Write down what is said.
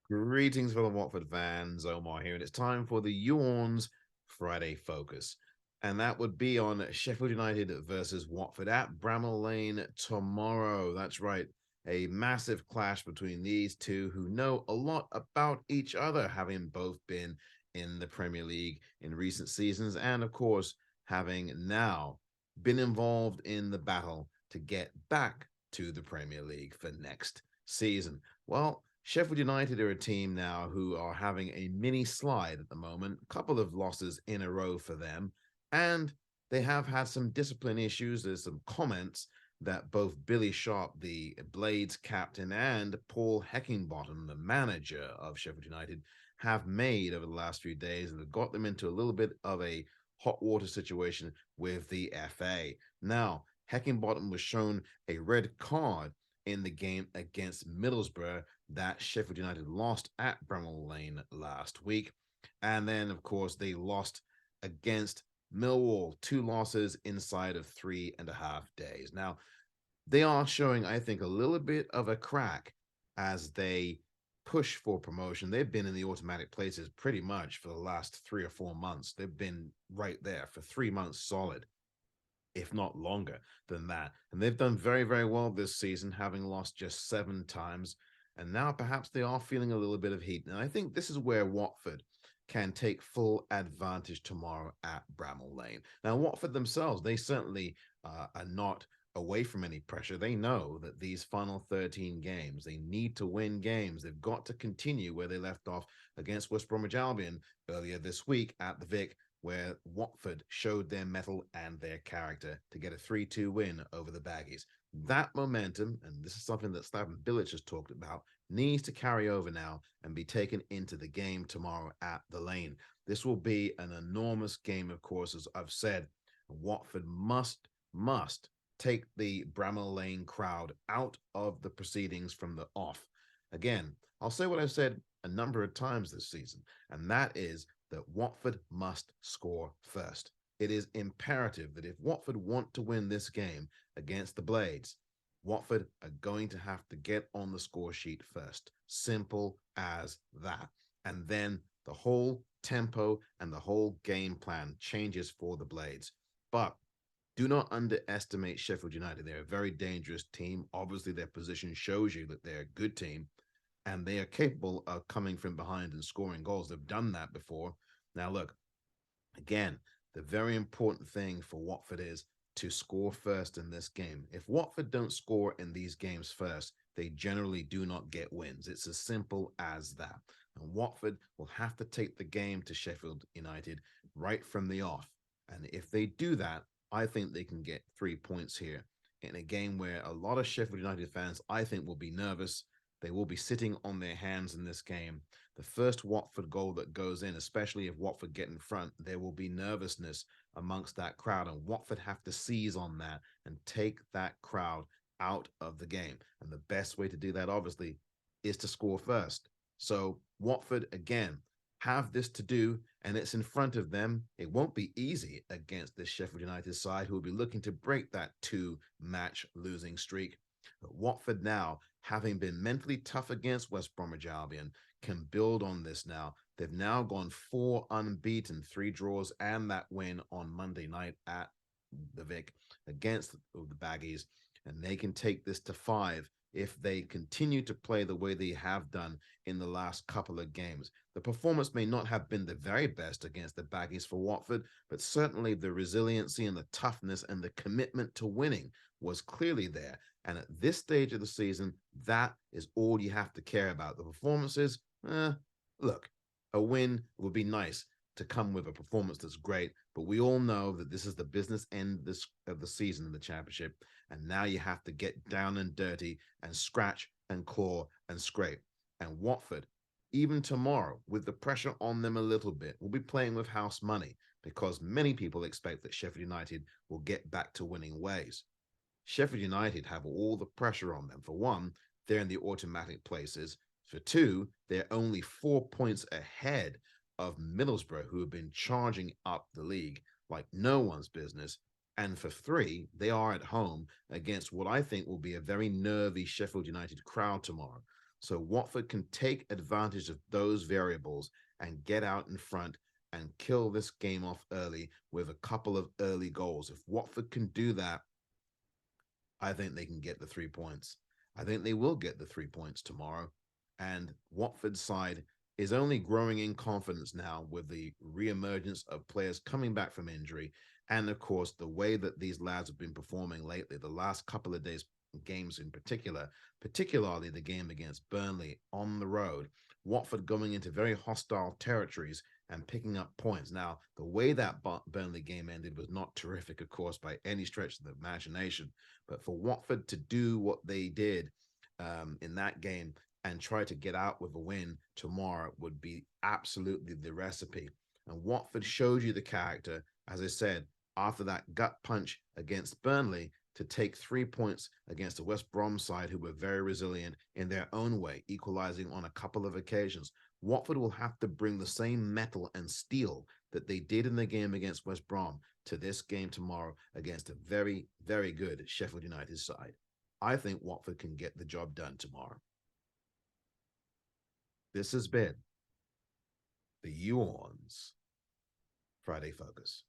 Greetings, fellow Watford fans. Omar here, and it's time for the Youorns Friday Focus. And that would be on Sheffield United versus Watford at Bramall Lane tomorrow. That's right, a massive clash between these two who know a lot about each other, having both been in the Premier League in recent seasons, and of course, having now been involved in the battle to get back to the Premier League for next season. Well, Sheffield United are a team now who are having a mini slide at the moment, a couple of losses in a row for them, and they have had some discipline issues. There's some comments that both Billy Sharp, the Blades captain, and Paul Heckingbottom, the manager of Sheffield United, have made over the last few days that have got them into a little bit of a hot water situation with the FA. Now, Heckingbottom was shown a red card in the game against Middlesbrough that Sheffield United lost at Bramall Lane last week. And then, of course, they lost against Millwall, 2 losses inside of 3.5 days. Now, they are showing, I think, a little bit of a crack as they push for promotion. They've been in the automatic places pretty much for the last 3 or 4 months. They've been right there for 3 months solid, if not longer than that. And they've done very, very well this season, having lost just 7 times. And now perhaps they are feeling a little bit of heat. And I think this is where Watford can take full advantage tomorrow at Bramall Lane. Now, Watford themselves, they certainly are not away from any pressure. They know that these final 13 games, they need to win games. They've got to continue where they left off against West Bromwich Albion earlier this week at the Vic, where Watford showed their mettle and their character to get a 3-2 win over the Baggies. That momentum, and this is something that Slaven Bilic has talked about, needs to carry over now and be taken into the game tomorrow at the Lane. This will be an enormous game, of course, as I've said. Watford must take the Bramall Lane crowd out of the proceedings from the off. Again, I'll say what I've said a number of times this season, and that is that Watford must score first. It is imperative that if Watford want to win this game against the Blades, Watford are going to have to get on the score sheet first. Simple as that. And then the whole tempo and the whole game plan changes for the Blades. But do not underestimate Sheffield United. They're a very dangerous team. Obviously, their position shows you that they're a good team, and they are capable of coming from behind and scoring goals. They've done that before. Now, look, again, the very important thing for Watford is to score first in this game. If Watford don't score in these games first, they generally do not get wins. It's as simple as that. And Watford will have to take the game to Sheffield United right from the off. And if they do that, I think they can get 3 points here in a game where a lot of Sheffield United fans, I think, will be nervous. They will be sitting on their hands in this game. The first Watford goal that goes in, especially if Watford get in front, there will be nervousness amongst that crowd, and Watford have to seize on that and take that crowd out of the game. And the best way to do that, obviously, is to score first. So Watford, again, have this to do, and it's in front of them. It won't be easy against this Sheffield United side who will be looking to break that 2-match losing streak. But Watford now, having been mentally tough against West Bromwich Albion, can build on this now. They've now gone 4 unbeaten, 3 draws, and that win on Monday night at the Vic against the Baggies, and they can take this to 5 if they continue to play the way they have done in the last couple of games. The performance may not have been the very best against the Baggies for Watford, but certainly the resiliency and the toughness and the commitment to winning was clearly there. And at this stage of the season, that is all you have to care about. The performances, look, a win would be nice to come with a performance that's great, but we all know that this is the business end of the season in the championship, and now you have to get down and dirty and scratch and claw and scrape. And Watford, even tomorrow, with the pressure on them a little bit, will be playing with house money because many people expect that Sheffield United will get back to winning ways. Sheffield United have all the pressure on them. For one, they're in the automatic places. For two, they're only 4 points ahead of Middlesbrough, who have been charging up the league. like no one's business. And for 3, they are at home against what I think will be a very nervy Sheffield United crowd tomorrow. So Watford can take advantage of those variables and get out in front and kill this game off early with a couple of early goals. If Watford can do that, I think they can get the 3 points. I think they will get the 3 points tomorrow. And Watford's side is only growing in confidence now with the reemergence of players coming back from injury. And of course, the way that these lads have been performing lately, the last couple of days games in particular, particularly the game against Burnley on the road, Watford going into very hostile territories and picking up points. Now, the way that Burnley game ended was not terrific, of course, by any stretch of the imagination. But for Watford to do what they did in that game and try to get out with a win tomorrow would be absolutely the recipe. And Watford showed you the character, as I said, after that gut punch against Burnley, to take 3 points against the West Brom side, who were very resilient in their own way, equalizing on a couple of occasions. Watford will have to bring the same metal and steel that they did in the game against West Brom to this game tomorrow against a very, very good Sheffield United side. I think Watford can get the job done tomorrow. This has been the YouOrns Friday Focus.